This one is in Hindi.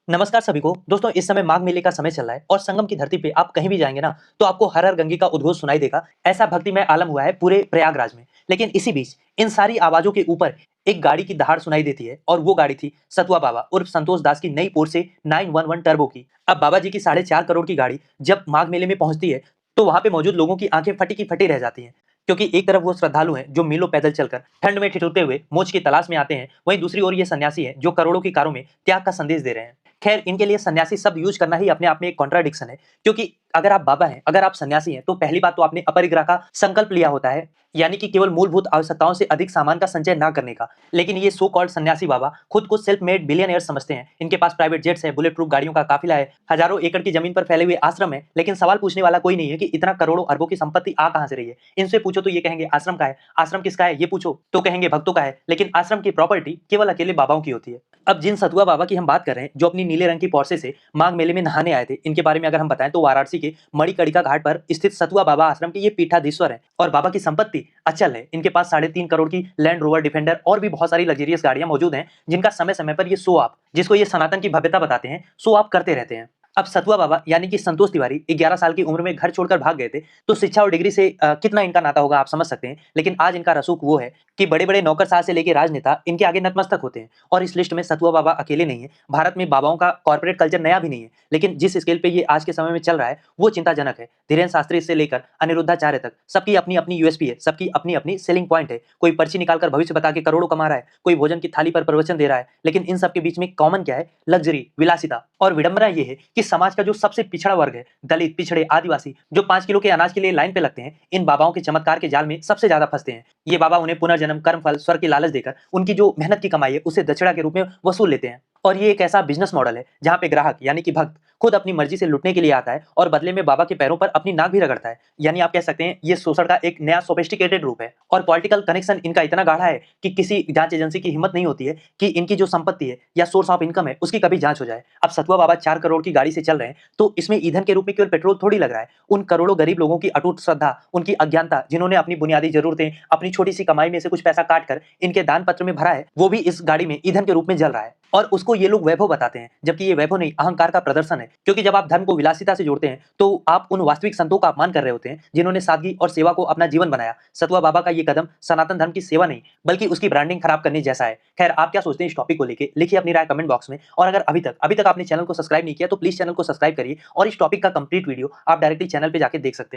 नमस्कार सभी को दोस्तों। इस समय माघ मेले का समय चल रहा है और संगम की धरती पे आप कहीं भी जाएंगे ना तो आपको हर हर गंगे का उद्घोष सुनाई देगा। ऐसा भक्तिमय आलम हुआ है पूरे प्रयागराज में। लेकिन इसी बीच इन सारी आवाजों के ऊपर एक गाड़ी की दहाड़ सुनाई देती है और वो गाड़ी थी सतुआ बाबा उर्फ संतोष दास की नई पोर्शे 911 टर्बो की। अब बाबा जी की 4.5 करोड़ की गाड़ी जब माघ मेले में पहुंचती है तो वहां पे मौजूद लोगों की आंखें फटी की फटी रह जाती हैं। क्योंकि एक तरफ वो श्रद्धालु हैं जो मीलों पैदल चलकर ठंड में ठिठुरते हुए मोक्ष की तलाश में आते हैं, वहीं दूसरी ओर ये सन्यासी हैं जो करोड़ों की कारों में त्याग का संदेश दे रहे हैं। खैर, इनके लिए सन्यासी शब्द यूज करना ही अपने आप में एक कॉन्ट्राडिक्शन है। क्योंकि अगर आप बाबा हैं, अगर आप सन्यासी हैं, तो पहली बात तो आपने अपरिग्रह का संकल्प लिया होता है, यानी कि केवल मूलभूत आवश्यकताओं से अधिक सामान का संचय ना करने का। लेकिन ये सो कॉल्ड सन्यासी बाबा खुद को सेल्फ मेड बिलियनियर समझते हैं। इनके पास प्राइवेट जेट्स है, बुलेट प्रूफ गाड़ियों का काफिला है, हजारों एकड़ की जमीन पर फैले हुए आश्रम है। लेकिन सवाल पूछने वाला कोई नहीं है कि इतना करोड़ों अरबों की संपत्ति आ कहां से रही है। इनसे पूछो तो ये कहेंगे आश्रम का है। आश्रम किसका है ये पूछो तो कहेंगे भक्तों का है। लेकिन आश्रम की प्रॉपर्टी केवल अकेले बाबाओं की होती है। अब जिन सतुआ बाबा की हम बात कर रहे हैं जो अपनी नीले रंग की पोर्शे से माघ मेले में नहाने आए थे, इनके बारे में अगर हम बताएं तो वाराणसी के मणिकर्णिका घाट पर स्थित सतुआ बाबा आश्रम के ये पीठाधीश्वर है और बाबा की संपत्ति अचल है। इनके पास 3.5 करोड़ की लैंड रोवर डिफेंडर और भी बहुत सारी लग्जरियस गाड़ियां मौजूद हैं, जिनका समय समय पर ये शो ऑफ, जिसको ये सनातन की भव्यता बताते हैं, शो ऑफ करते रहते हैं। अब सतुआ बाबा यानी कि संतोष तिवारी 11 साल की उम्र में घर छोड़कर भाग गए थे, तो शिक्षा और डिग्री से कितना इनका नाता होगा आप समझ सकते हैं। लेकिन आज इनका रसूख वो है कि बड़े बड़े नौकरशाह से लेकर राजनेता इनके आगे नतमस्तक होते हैं। और इस लिस्ट में सतुआ बाबा अकेले नहीं है। भारत में बाबाओं का कॉर्पोरेट कल्चर नया भी नहीं है, लेकिन जिस स्केल पे ये आज के समय में चल रहा है वो चिंताजनक है। धीरेन्द्र शास्त्री से लेकर अनिरुद्धाचार्य तक सबकी अपनी अपनी यूएसपी है, सबकी अपनी अपनी सेलिंग पॉइंट है। कोई पर्ची निकालकर भविष्य बता के करोड़ों कमा रहा है, कोई भोजन की थाली पर प्रवचन दे रहा है। लेकिन इन सबके बीच में कॉमन क्या है? लग्जरी, विलासिता। और विडंबना ये है कि समाज का जो सबसे पिछड़ा वर्ग है, दलित, पिछड़े, आदिवासी, जो 5 किलो के अनाज के लिए लाइन पे लगते हैं, इन बाबाओं के चमत्कार के जाल में सबसे ज्यादा फंसते हैं। ये बाबा उन्हें पुनर्जन्म, कर्मफल, स्वर्ग की लालच देकर उनकी जो मेहनत की कमाई है उसे दक्षिणा के रूप में वसूल लेते हैं। और ये एक ऐसा बिजनेस मॉडल है जहां पे ग्राहक यानी कि भक्त खुद अपनी मर्जी से लुटने के लिए आता है और बदले में बाबा के पैरों पर अपनी नाक भी रगड़ता है। यानी आप कह सकते हैं ये शोषण का एक नया सोफिस्टिकेटेड रूप है। और पॉलिटिकल कनेक्शन इनका इतना गाढ़ा है कि किसी जांच एजेंसी की हिम्मत नहीं होती है कि इनकी जो संपत्ति है या सोर्स ऑफ इनकम है उसकी कभी जांच हो जाए। अब सतुआ बाबा 4 करोड़ की गाड़ी से चल रहे हैं तो इसमें ईंधन के रूप में केवल पेट्रोल थोड़ी लग रहा है। उन करोड़ों गरीब लोगों की अटूट श्रद्धा, उनकी अज्ञानता, जिन्होंने अपनी बुनियादी जरूरतें अपनी छोटी सी कमाई में से कुछ पैसा काट कर इनके दान पत्र में भरा है, वो भी इस गाड़ी में ईंधन के रूप में जल रहा है। और उसको ये लोग वैभव बताते हैं, जबकि ये वैभव नहीं, अहंकार का प्रदर्शन है। क्योंकि जब आप धर्म को विलासिता से जोड़ते हैं तो आप उन वास्तविक संतों का अपमान कर रहे होते हैं जिन्होंने सादगी और सेवा को अपना जीवन बनाया। सतुआ बाबा का ये कदम सनातन धर्म की सेवा नहीं बल्कि उसकी ब्रांडिंग खराब करने जैसा है। खैर, आप क्या सोचते हैं इस टॉपिक को लेके? लिखिए अपनी राय कमेंट बॉक्स में। और अगर अभी तक आपने चैनल को सब्सक्राइब नहीं किया तो प्लीज चैनल को सब्सक्राइब करिए और इस टॉपिक का कंप्लीट वीडियो आप डायरेक्टली चैनल पे जाके देख सकते हैं।